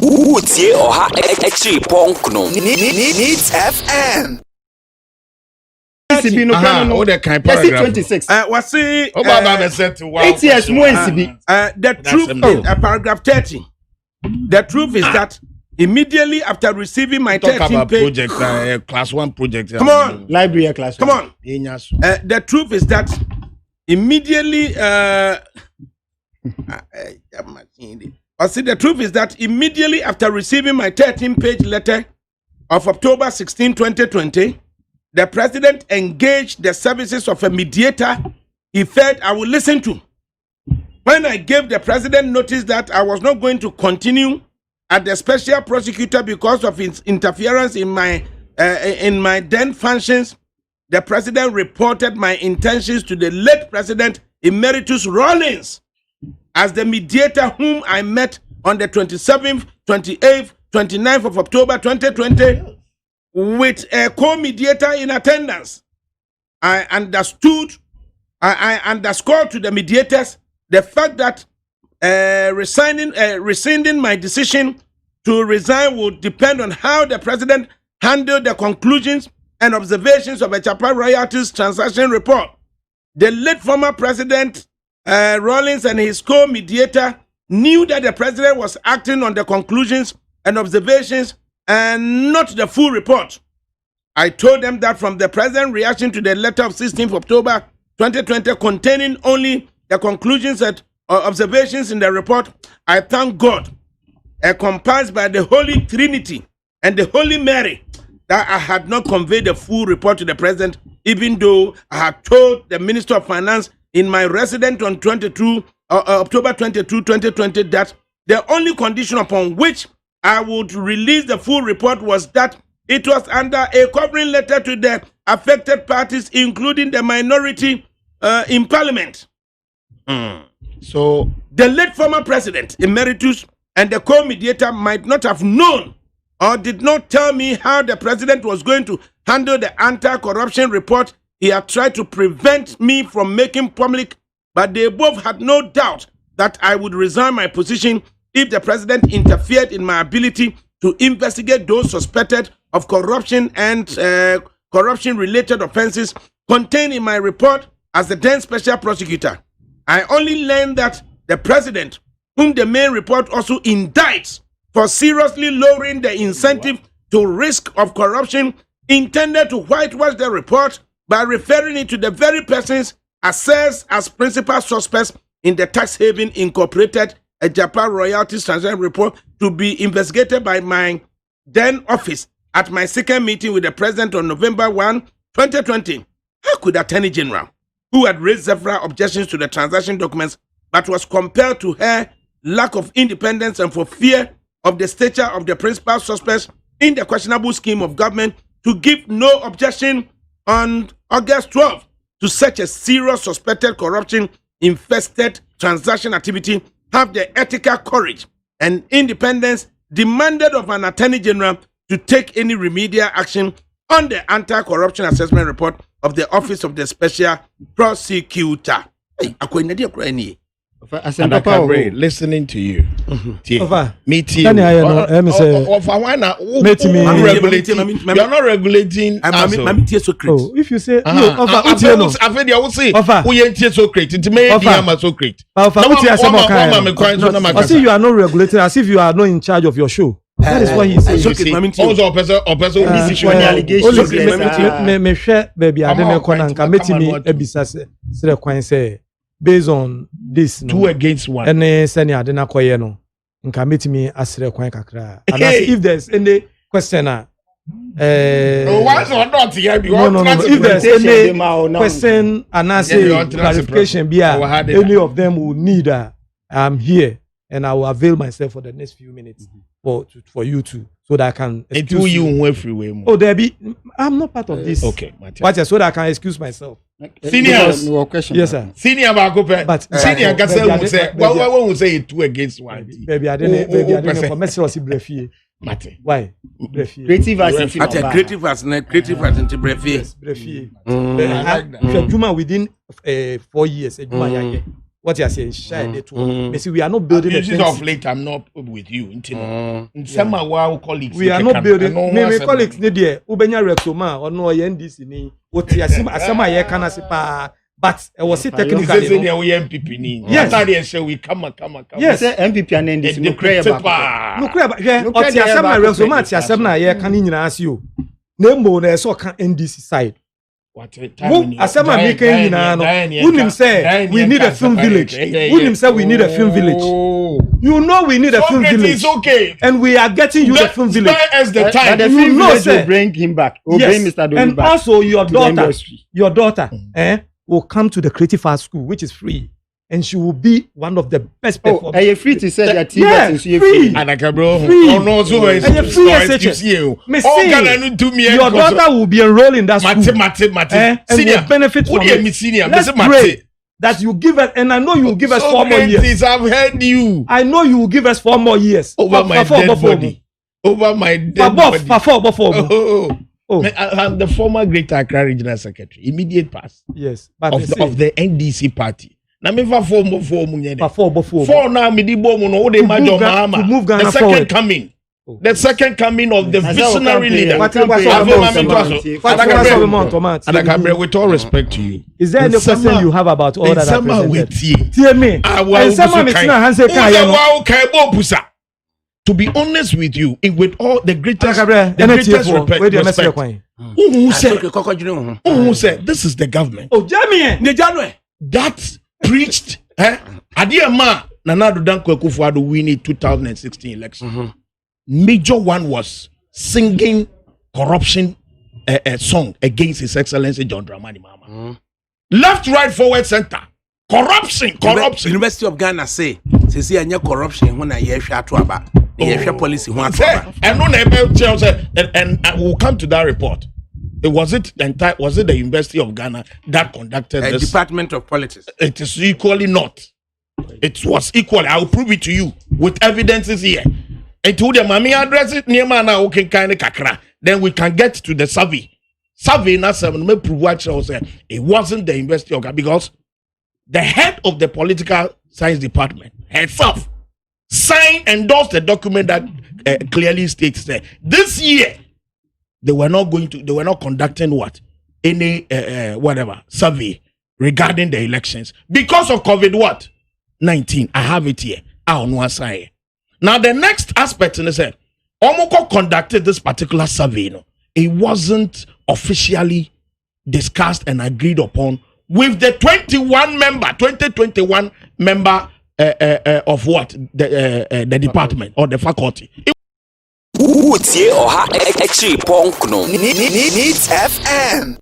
Utie oha extra punk no. Needs FM. Oh, the kind paragraph. 26. What's it? $8 years more the truth is paragraph 30. The truth is that immediately after receiving my 13 page project, class 1 project. Come on, library class. Come on. The truth is that immediately. The truth is that immediately after receiving my 13-page letter of October 16, 2020, the president engaged the services of a mediator he felt I would listen to. When I gave the president notice that I was not going to continue at the special prosecutor because of his interference in my then functions, the president reported my intentions to the late president Emeritus Rawlings as the mediator whom I met on the 27th, 28th, 29th of October 2020 with a co-mediator in attendance. I underscored to the mediators the fact that rescinding my decision to resign would depend on how the president handled the conclusions and observations of a Chapa Royalties transaction report. The late former president Rawlings and his co-mediator knew that the president was acting on the conclusions and observations and not the full report. I told them that from the president's reaction to the letter of 16th October 2020 containing only the conclusions and observations in the report, I thank God, compiled by the Holy Trinity and the Holy Mary, that I had not conveyed the full report to the president, even though I had told the Minister of Finance in my residence on October 22, 2020, that the only condition upon which I would release the full report was that it was under a covering letter to the affected parties, including the minority in parliament. So the late former president Emeritus and the co-mediator might not have known or did not tell me how the president was going to handle the anti-corruption report he had tried to prevent me from making public, but they both had no doubt that I would resign my position if the president interfered in my ability to investigate those suspected of corruption and corruption-related offenses contained in my report as the then special prosecutor. I only learned that the president, whom the main report also indicts for seriously lowering the incentive to risk of corruption, intended to whitewash the report by referring it to the very persons assessed as principal suspects in the tax haven incorporated a Japan royalties transaction report to be investigated by my then office at my second meeting with the president on November 1, 2020. How could Attorney General, who had raised several objections to the transaction documents but was compelled to her lack of independence and for fear of the stature of the principal suspects in the questionable scheme of government, to give no objection on August 12 to such a serious suspected corruption-infested transaction activity, have the ethical courage and independence demanded of an Attorney General to take any remedial action on the anti-corruption assessment report of the Office of the Special Prosecutor. And I can be listening to you. Meeting. You're not regulating. Oh, if you say no, I see you are not regulating, as if you are not in charge of your show. That is what he says. Also, person me share baby I don't know meet me ebisa say kwan say based on this no 2 against 1 and send ya na koye no nka meet me asere kwan kakra and if there's any question why is not here no if there's any question and I say clarification be any of them will need I'm here and I will avail myself for the next few minutes for you to, so that I can excuse you everywhere. Oh, there be. I'm not part of this. Okay, watch so that I can excuse myself. Seniors, yes, sir. Senior, but senior can say, why won't we say 2 against 1? Baby, I didn't for message brefi. Why? Creative as brefi. Brefi. Juma within 4 years. what you are saying, share it too. See, we are not building a thing. Of late, I'm not with you. In some of our colleagues, we are not building. My colleagues, Nidia, Ubenya Rexoma, or no NDC, ni. What you are saying, some I can pa. But I was technically. Yes, we come. Yes, MPP and NDC. No credit. What you are saying, my Rexoma, you are saying, I can ask you. Nemo, I saw NDC side. Asama making you know, Unim say we need a film village. Unim say we need a film village. You know we need a film village. It's okay. And we are getting you the film village. As the time. The film village will bring him back. Yes. Mr. And back also your daughter will come to the Creative Arts School, which is free. And she will be one of the best performers. Are you free to say that? Yeah, free. And I can bro. Free. Oh no, so it's free. Your daughter will be enrolled in that school. Mate. And will benefit from it. Let's pray that you give us, and I know you will give us 4 more years. I've heard you. I know you will give us 4 more years. Over my dead body. Over my dead body. I'm the former Greater Accra Regional Secretary. Immediate past. Yes. Of the NDC party. Na me fa form before for now me di bom no o de major mama the second coming the second coming of the visionary leader. And I can with all respect to you, is there any question you have about all that I presented? Hear me. To be honest with you, with all the greatest respect, who said this is the government? Oh, Jamie, that preached Adiama Nanado Danko Akufo-Addo winning 2016 election. Major one was singing corruption song against His Excellency John Dramani Mahama. Left, right, forward, center. Corruption. University of Ghana say anya corruption when I hear to about policy and we'll come to that report. Was it the University of Ghana that conducted this? Department of Politics. It is equally not. It was equally. I will prove it to you with evidences here. And to the mommy address it near man okay kind of kakra. Then we can get to the survey. Survey na seven may prove what I say. It wasn't the University of Ghana because the head of the political science department herself endorsed the document that clearly states that this year they were not conducting any survey regarding the elections because of COVID-19. I have it here. Now the next aspect is that Omoko conducted this particular survey. It wasn't officially discussed and agreed upon with the 2021 member of the department or the faculty. Needs FM.